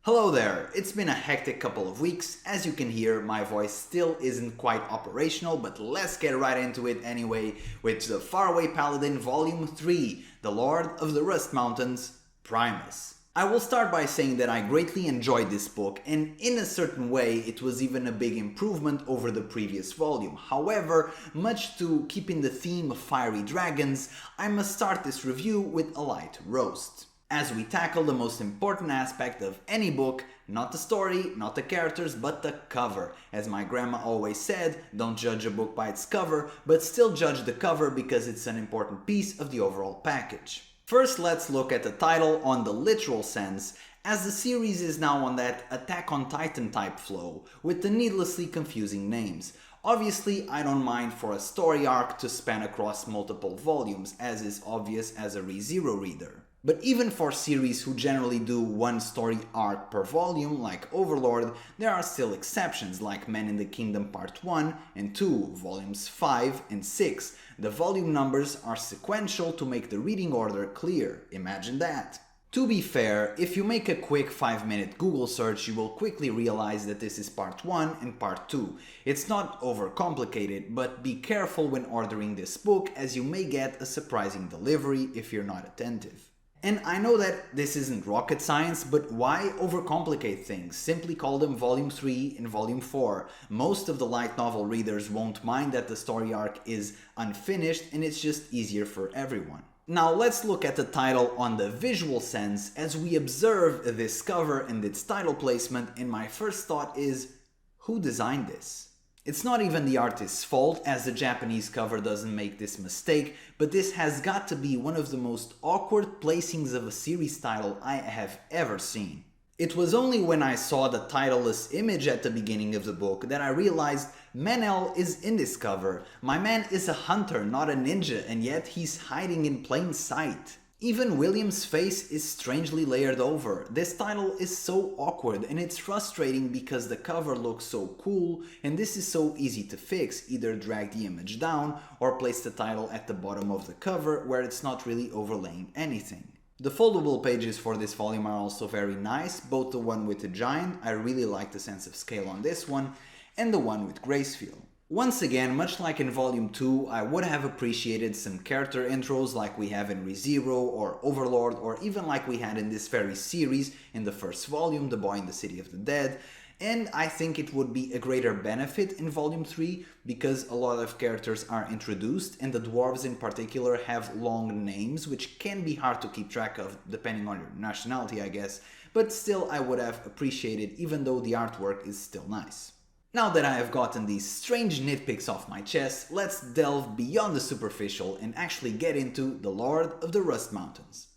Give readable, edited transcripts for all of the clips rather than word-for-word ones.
Hello there, it's been a hectic couple of weeks. As you can hear, my voice still isn't quite operational, but let's get right into it anyway with the Faraway Paladin Volume 3, The Lord of the Rust Mountains Primus. I will start by saying that I greatly enjoyed this book, and in a certain way it was even a big improvement over the previous volume. However, much to keep in the theme of fiery dragons, I must start this review with a light roast, as we tackle the most important aspect of any book, not the story, not the characters, but the cover. As my grandma always said, don't judge a book by its cover, but still judge the cover because it's an important piece of the overall package. First, let's look at the title on the literal sense, as the series is now on that Attack on Titan type flow, with the needlessly confusing names. Obviously, I don't mind for a story arc to span across multiple volumes, as is obvious as a ReZero reader. But even for series who generally do one story arc per volume, like Overlord, there are still exceptions, like Men in the Kingdom Part 1 and 2, Volumes 5 and 6. The volume numbers are sequential to make the reading order clear. Imagine that. To be fair, if you make a quick 5-minute Google search, you will quickly realize that this is Part 1 and Part 2. It's not overcomplicated, but be careful when ordering this book, as you may get a surprising delivery if you're not attentive. And I know that this isn't rocket science, but why overcomplicate things? Simply call them Volume 3 and Volume 4. Most of the light novel readers won't mind that the story arc is unfinished, and it's just easier for everyone. Now let's look at the title on the visual sense as we observe this cover and its title placement, and my first thought is, who designed this? It's not even the artist's fault, as the Japanese cover doesn't make this mistake, but this has got to be one of the most awkward placings of a series title I have ever seen. It was only when I saw the titleless image at the beginning of the book that I realized Menel is in this cover. My man is a hunter, not a ninja, and yet he's hiding in plain sight. Even William's face is strangely layered over. This title is so awkward, and it's frustrating because the cover looks so cool, and this is so easy to fix. Either drag the image down or place the title at the bottom of the cover where it's not really overlaying anything. The foldable pages for this volume are also very nice, both the one with the giant, I really like the sense of scale on this one, and the one with Gracefeel. Once again, much like in Volume 2, I would have appreciated some character intros like we have in ReZero or Overlord, or even like we had in this very series in the first volume, The Boy in the City of the Dead. And I think it would be a greater benefit in Volume 3 because a lot of characters are introduced, and the dwarves in particular have long names, which can be hard to keep track of depending on your nationality, I guess. But still, I would have appreciated, even though the artwork is still nice. Now that I have gotten these strange nitpicks off my chest, let's delve beyond the superficial and actually get into The Lord of the Rust Mountains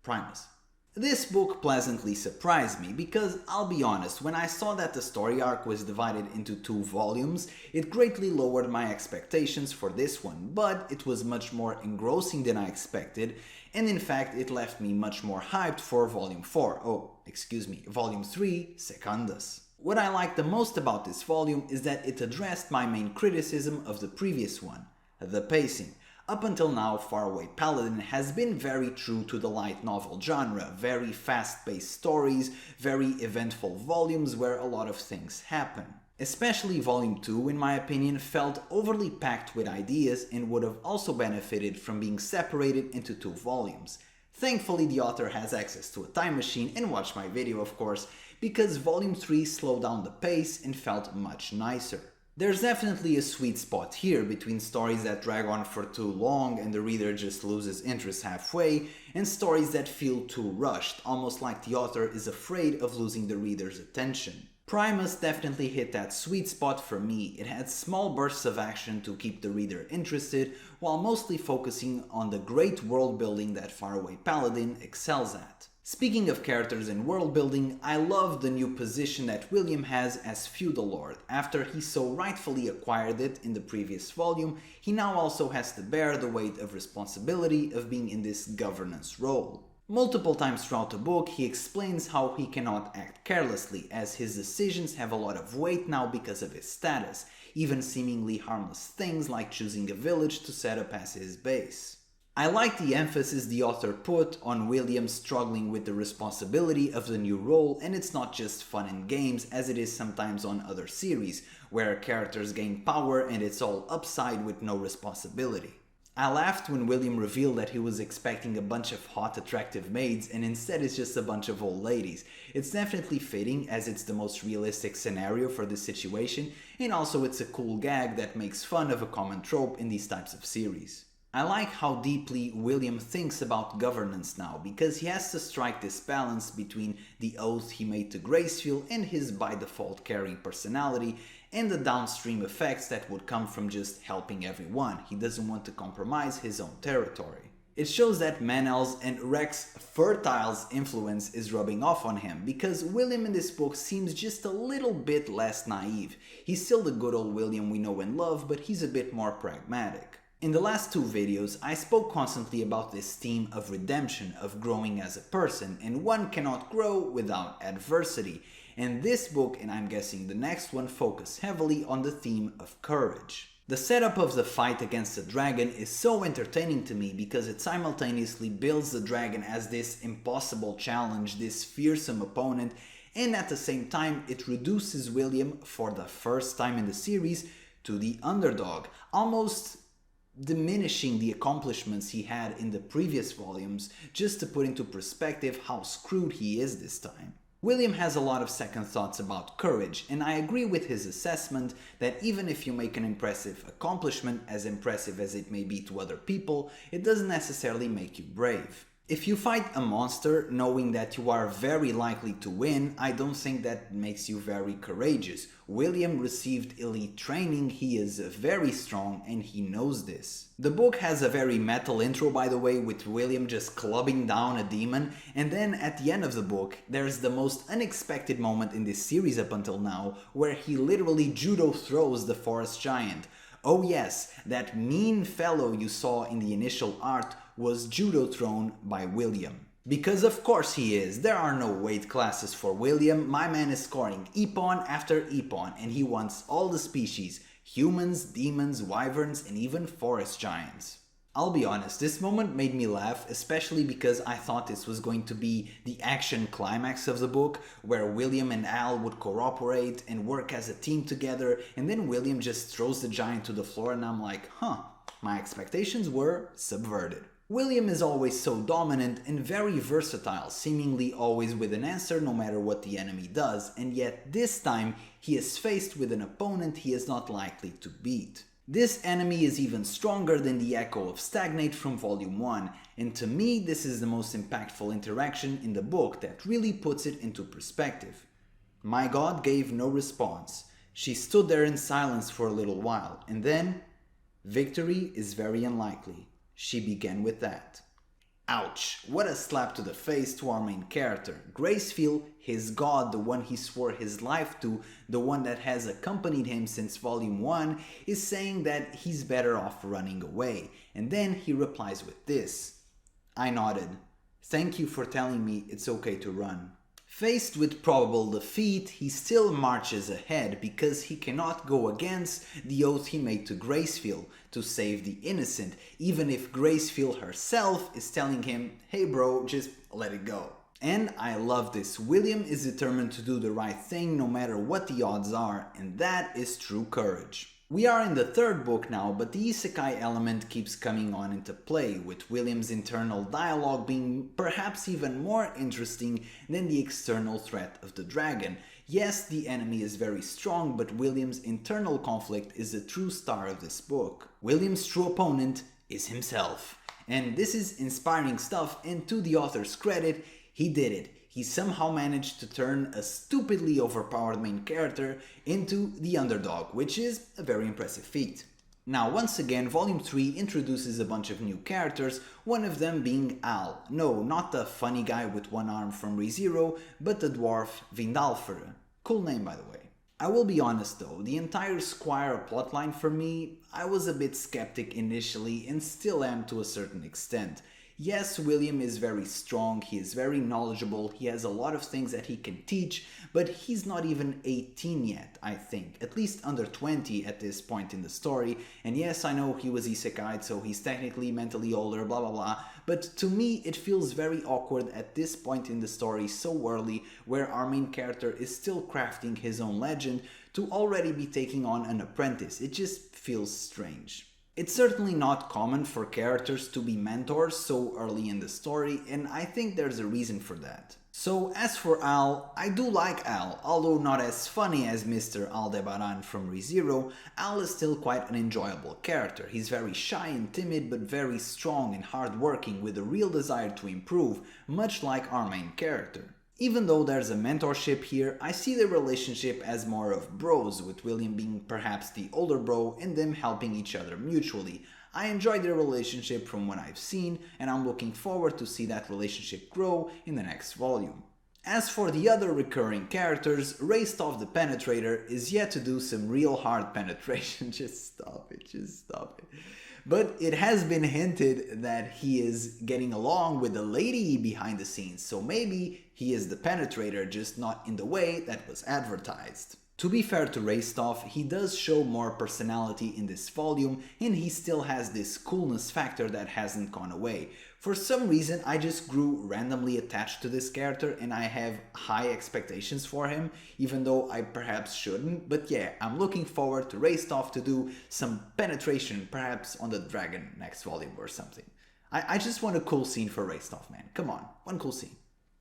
Primus. This book pleasantly surprised me because, I'll be honest, when I saw that the story arc was divided into 2 volumes, it greatly lowered my expectations for this one, but it was much more engrossing than I expected, and in fact it left me much more hyped for Volume 3, Secundus. What I like the most about this volume is that it addressed my main criticism of the previous one, the pacing. Up until now, Faraway Paladin has been very true to the light novel genre, very fast-paced stories, very eventful volumes where a lot of things happen. Especially Volume 2, in my opinion, felt overly packed with ideas and would have also benefited from being separated into 2 volumes. Thankfully, the author has access to a time machine and watched my video, of course, because Volume 3 slowed down the pace and felt much nicer. There's definitely a sweet spot here between stories that drag on for too long and the reader just loses interest halfway, and stories that feel too rushed, almost like the author is afraid of losing the reader's attention. Primus definitely hit that sweet spot for me. It had small bursts of action to keep the reader interested, while mostly focusing on the great world building that Faraway Paladin excels at. Speaking of characters and world building, I love the new position that William has as Feudal Lord. After he so rightfully acquired it in the previous volume, he now also has to bear the weight of responsibility of being in this governance role. Multiple times throughout the book, he explains how he cannot act carelessly, as his decisions have a lot of weight now because of his status, even seemingly harmless things like choosing a village to set up as his base. I like the emphasis the author put on William struggling with the responsibility of the new role, and it's not just fun and games as it is sometimes on other series, where characters gain power and it's all upside with no responsibility. I laughed when William revealed that he was expecting a bunch of hot, attractive maids and instead it's just a bunch of old ladies. It's definitely fitting as it's the most realistic scenario for this situation, and also it's a cool gag that makes fun of a common trope in these types of series. I like how deeply William thinks about governance now, because he has to strike this balance between the oath he made to Gracefield and his by default caring personality, and the downstream effects that would come from just helping everyone. He doesn't want to compromise his own territory. It shows that Manel's and Rex Fertile's influence is rubbing off on him, because William in this book seems just a little bit less naive. He's still the good old William we know and love, but he's a bit more pragmatic. In the last two videos, I spoke constantly about this theme of redemption, of growing as a person, and one cannot grow without adversity. And this book, and I'm guessing the next one, focus heavily on the theme of courage. The setup of the fight against the dragon is so entertaining to me because it simultaneously builds the dragon as this impossible challenge, this fearsome opponent, and at the same time it reduces William, for the first time in the series, to the underdog, almost diminishing the accomplishments he had in the previous volumes, just to put into perspective how screwed he is this time. William has a lot of second thoughts about courage, and I agree with his assessment that even if you make an impressive accomplishment, as impressive as it may be to other people, it doesn't necessarily make you brave. If you fight a monster knowing that you are very likely to win, I don't think that makes you very courageous. William received elite training, he is very strong, and he knows this. The book has a very metal intro, by the way, with William just clubbing down a demon, and then at the end of the book, there's the most unexpected moment in this series up until now, where he literally judo throws the forest giant. Oh yes, that mean fellow you saw in the initial art was judo thrown by William. Because of course he is, there are no weight classes for William, my man is scoring epon after epon, and he wants all the species, humans, demons, wyverns, and even forest giants. I'll be honest, this moment made me laugh, especially because I thought this was going to be the action climax of the book, where William and Al would cooperate and work as a team together, and then William just throws the giant to the floor and I'm like, my expectations were subverted. William is always so dominant and very versatile, seemingly always with an answer no matter what the enemy does, and yet this time he is faced with an opponent he is not likely to beat. This enemy is even stronger than the echo of Stagnate from Volume 1, and to me this is the most impactful interaction in the book that really puts it into perspective. My god gave no response. She stood there in silence for a little while, and then, victory is very unlikely. She began with that. Ouch, what a slap to the face to our main character. Gracefield, his god, the one he swore his life to, the one that has accompanied him since Volume 1, is saying that he's better off running away. And then he replies with this. I nodded. Thank you for telling me it's okay to run. Faced with probable defeat, he still marches ahead because he cannot go against the oath he made to Gracefield to save the innocent, even if Gracefield herself is telling him, hey bro, just let it go. And I love this. William is determined to do the right thing no matter what the odds are, and that is true courage. We are in the third book now, but the isekai element keeps coming on into play, with William's internal dialogue being perhaps even more interesting than the external threat of the dragon. Yes, the enemy is very strong, but William's internal conflict is the true star of this book. William's true opponent is himself. And this is inspiring stuff, and to the author's credit, he did it. He somehow managed to turn a stupidly overpowered main character into the underdog, which is a very impressive feat. Now, once again, Volume 3 introduces a bunch of new characters, one of them being Al. No, not the funny guy with one arm from ReZero, but the dwarf Vindalfr. Cool name, by the way. I will be honest though, the entire Squire plotline for me, I was a bit skeptic initially and still am to a certain extent. Yes, William is very strong, he is very knowledgeable, he has a lot of things that he can teach, but he's not even 18 yet, I think. At least under 20 at this point in the story. And yes, I know he was isekai'd, so he's technically mentally older, blah blah blah. But to me, it feels very awkward at this point in the story so early, where our main character is still crafting his own legend, to already be taking on an apprentice. It just feels strange. It's certainly not common for characters to be mentors so early in the story, and I think there's a reason for that. So as for Al, I do like Al, although not as funny as Mr. Aldebaran from ReZero. Al is still quite an enjoyable character. He's very shy and timid, but very strong and hardworking with a real desire to improve, much like our main character. Even though there's a mentorship here, I see the relationship as more of bros, with William being perhaps the older bro and them helping each other mutually. I enjoy their relationship from what I've seen, and I'm looking forward to see that relationship grow in the next volume. As for the other recurring characters, Reystov the Penetrator is yet to do some real hard penetration. Just stop it. But it has been hinted that he is getting along with the lady behind the scenes, so maybe he is the Penetrator, just not in the way that was advertised. To be fair to Reystov, he does show more personality in this volume, and he still has this coolness factor that hasn't gone away. For some reason, I just grew randomly attached to this character, and I have high expectations for him, even though I perhaps shouldn't. But yeah, I'm looking forward to Reystov to do some penetration, perhaps on the dragon next volume or something. I just want a cool scene for Reystov, man. Come on, one cool scene.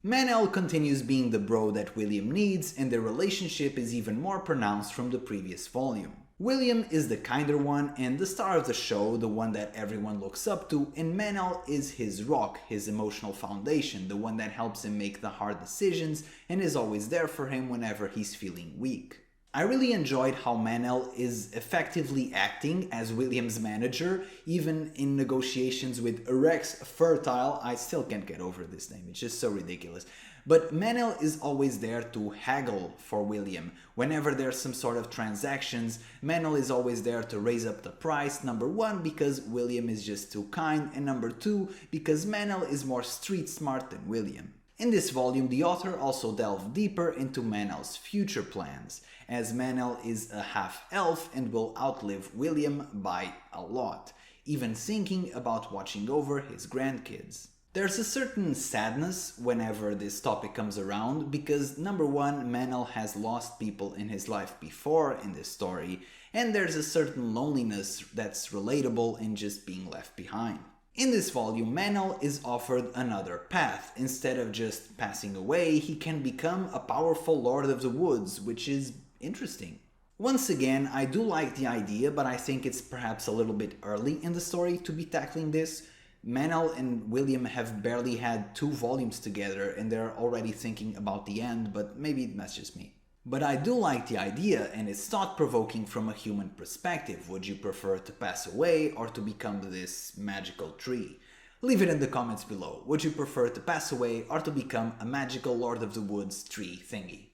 Manel continues being the bro that William needs, and their relationship is even more pronounced from the previous volume. William is the kinder one and the star of the show, the one that everyone looks up to, and Manel is his rock, his emotional foundation, the one that helps him make the hard decisions and is always there for him whenever he's feeling weak. I really enjoyed how Manel is effectively acting as William's manager, even in negotiations with Rex Fertile. I still can't get over this name, it's just so ridiculous. But Manel is always there to haggle for William. Whenever there's some sort of transactions, Manel is always there to raise up the price, number one, because William is just too kind, and number two, because Manel is more street smart than William. In this volume, the author also delved deeper into Manel's future plans, as Manel is a half-elf and will outlive William by a lot, even thinking about watching over his grandkids. There's a certain sadness whenever this topic comes around, because number one, Manel has lost people in his life before in this story, and there's a certain loneliness that's relatable in just being left behind. In this volume, Manel is offered another path. Instead of just passing away, he can become a powerful Lord of the Woods, which is interesting. Once again, I do like the idea, but I think it's perhaps a little bit early in the story to be tackling this. Manel and William have barely had 2 volumes together and they're already thinking about the end, but maybe that's just me. But I do like the idea, and it's thought-provoking from a human perspective. Would you prefer to pass away or to become this magical tree? Leave it in the comments below. Would you prefer to pass away or to become a magical Lord of the Woods tree thingy?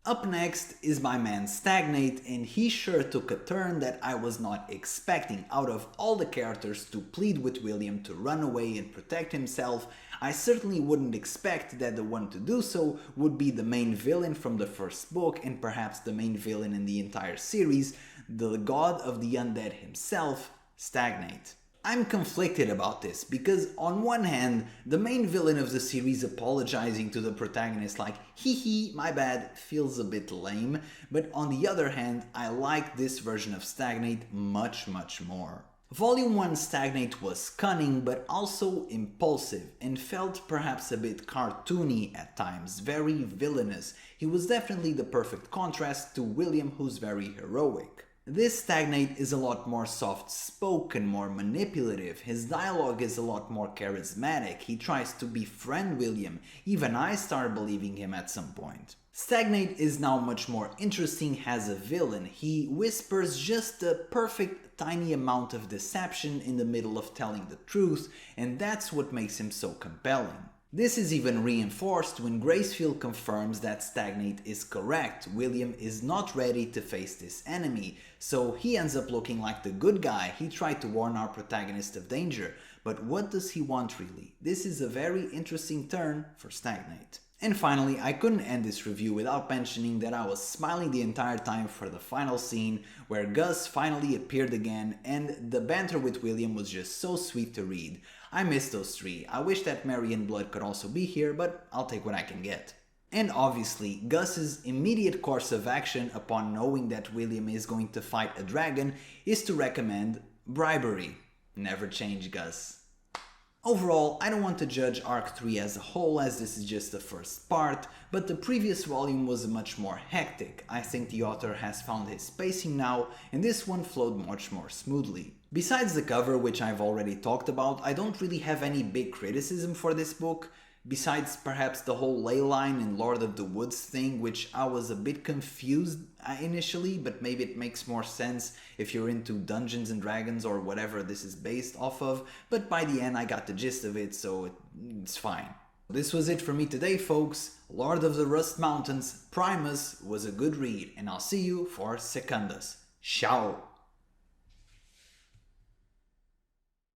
Up next is my man Stagnate, and he sure took a turn that I was not expecting. Out of all the characters to plead with William to run away and protect himself, I certainly wouldn't expect that the one to do so would be the main villain from the first book, and perhaps the main villain in the entire series, the god of the undead himself, Stagnate. I'm conflicted about this, because on one hand, the main villain of the series apologizing to the protagonist like, hee my bad, feels a bit lame, but on the other hand, I like this version of Stagnate much more. Volume 1 Stagnate was cunning, but also impulsive, and felt perhaps a bit cartoony at times, very villainous. He was definitely the perfect contrast to William, who's very heroic. This Stagnate is a lot more soft-spoken, more manipulative, his dialogue is a lot more charismatic, he tries to befriend William, even I start believing him at some point. Stagnate is now much more interesting as a villain. He whispers just the perfect tiny amount of deception in the middle of telling the truth, and that's what makes him so compelling. This is even reinforced when Gracefield confirms that Stagnate is correct. William is not ready to face this enemy, so he ends up looking like the good guy. He tried to warn our protagonist of danger, but what does he want really? This is a very interesting turn for Stagnate. And finally, I couldn't end this review without mentioning that I was smiling the entire time for the final scene where Gus finally appeared again, and the banter with William was just so sweet to read. I miss those three. I wish that Mary and Blood could also be here, but I'll take what I can get. And obviously, Gus's immediate course of action upon knowing that William is going to fight a dragon is to recommend bribery. Never change, Gus. Overall, I don't want to judge Arc 3 as a whole, as this is just the first part, but the previous volume was much more hectic. I think the author has found his pacing now, and this one flowed much more smoothly. Besides the cover, which I've already talked about, I don't really have any big criticism for this book, besides perhaps the whole ley line and Lord of the Woods thing, which I was a bit confused initially, but maybe it makes more sense if you're into Dungeons and Dragons or whatever this is based off of, but by the end I got the gist of it, so it's fine. This was it for me today, folks. Lord of the Rust Mountains Primus was a good read, and I'll see you for Secundus. Ciao!